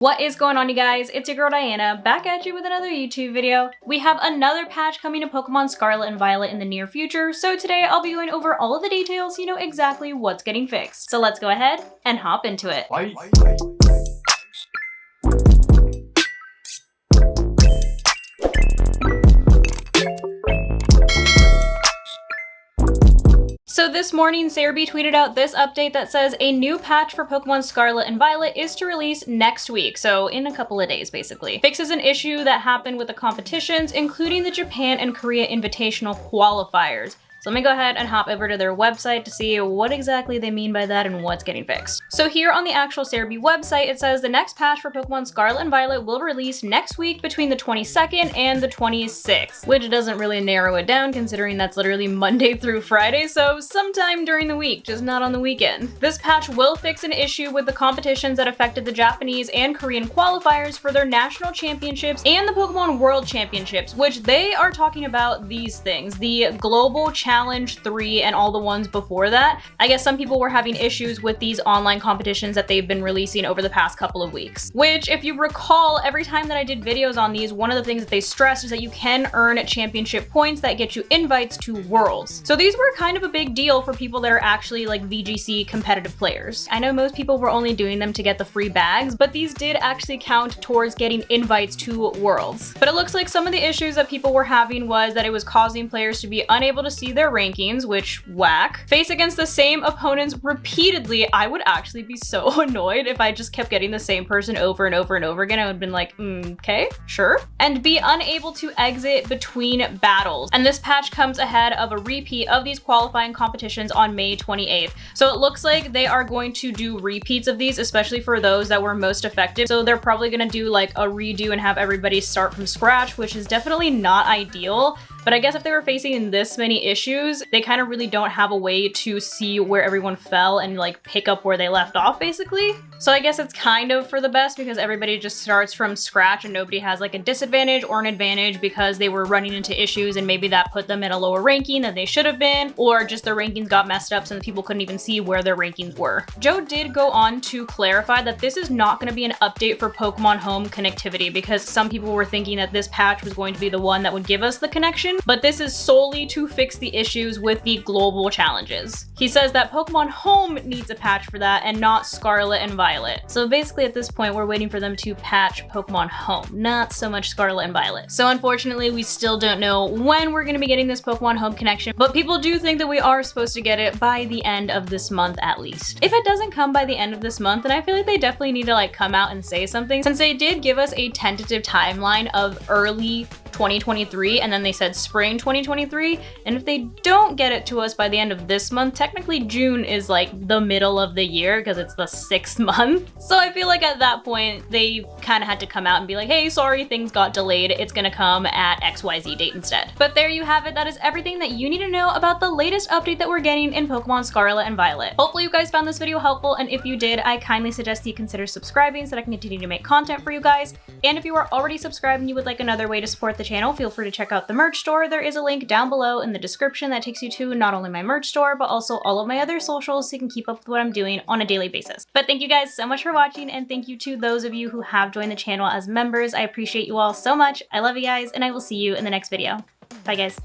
What is going on, you guys? It's your girl Diana, back at you with another YouTube video. We have another patch coming to Pokemon Scarlet and Violet in the near future, so today I'll be going over all of the details so you know exactly what's getting fixed. So let's go ahead and hop into it. So this morning, Cerebi tweeted out this update that says a new patch for Pokemon Scarlet and Violet is to release next week, so in a couple of days basically. Fixes an issue that happened with the competitions, including the Japan and Korea Invitational qualifiers. So let me go ahead and hop over to their website to see what exactly they mean by that and what's getting fixed. So here on the actual Cerebi website, it says the next patch for Pokemon Scarlet and Violet will release next week between the 22nd and the 26th, which doesn't really narrow it down considering that's literally Monday through Friday, so sometime during the week, just not on the weekend. This patch will fix an issue with the competitions that affected the Japanese and Korean qualifiers for their national championships and the Pokemon World Championships, which they are talking about these things, the Global Challenge 3 and all the ones before that. I guess some people were having issues with these online competitions that they've been releasing over the past couple of weeks. Which, if you recall, every time that I did videos on these, one of the things that they stressed is that you can earn championship points that get you invites to Worlds. So these were kind of a big deal for people that are actually like VGC competitive players. I know most people were only doing them to get the free bags, but these did actually count towards getting invites to Worlds. But it looks like some of the issues that people were having was that it was causing players to be unable to see their rankings, which whack. Face against the same opponents repeatedly. I would actually be so annoyed if I just kept getting the same person over and over and over again. I would have been like, okay, sure. And be unable to exit between battles. And this patch comes ahead of a repeat of these qualifying competitions on May 28th. So it looks like they are going to do repeats of these, especially for those that were most effective. So they're probably gonna do like a redo and have everybody start from scratch, which is definitely not ideal. But I guess if they were facing this many issues, they kind of really don't have a way to see where everyone fell and like pick up where they left off basically. So I guess it's kind of for the best because everybody just starts from scratch and nobody has like a disadvantage or an advantage because they were running into issues and maybe that put them at a lower ranking than they should have been, or just their rankings got messed up so the people couldn't even see where their rankings were. Joe did go on to clarify that this is not going to be an update for Pokemon Home connectivity because some people were thinking that this patch was going to be the one that would give us the connection, but this is solely to fix the issues with the global challenges. He says that Pokemon Home needs a patch for that and not Scarlet and Violet. So basically at this point, we're waiting for them to patch Pokemon Home, not so much Scarlet and Violet. So unfortunately, we still don't know when we're gonna be getting this Pokemon Home connection, but people do think that we are supposed to get it by the end of this month at least. If it doesn't come by the end of this month, then I feel like they definitely need to like come out and say something, since they did give us a tentative timeline of early 2023 and then they said spring 2023, and if they don't get it to us by the end of this month, technically June is like the middle of the year because it's the 6th month. So I feel like at that point they kind of had to come out and be like, hey, sorry, things got delayed, it's gonna come at XYZ date instead. But there you have it. That is everything that you need to know about the latest update that we're getting in Pokemon Scarlet and Violet. Hopefully you guys found this video helpful, and if you did, I kindly suggest you consider subscribing so that I can continue to make content for you guys. And if you are already subscribed and you would like another way to support the channel, feel free to check out the merch store. There is a link down below in the description that takes you to not only my merch store, but also all of my other socials so you can keep up with what I'm doing on a daily basis. But thank you guys so much for watching, and thank you to those of you who have joined the channel as members. I appreciate you all so much. I love you guys, and I will see you in the next video. Bye guys.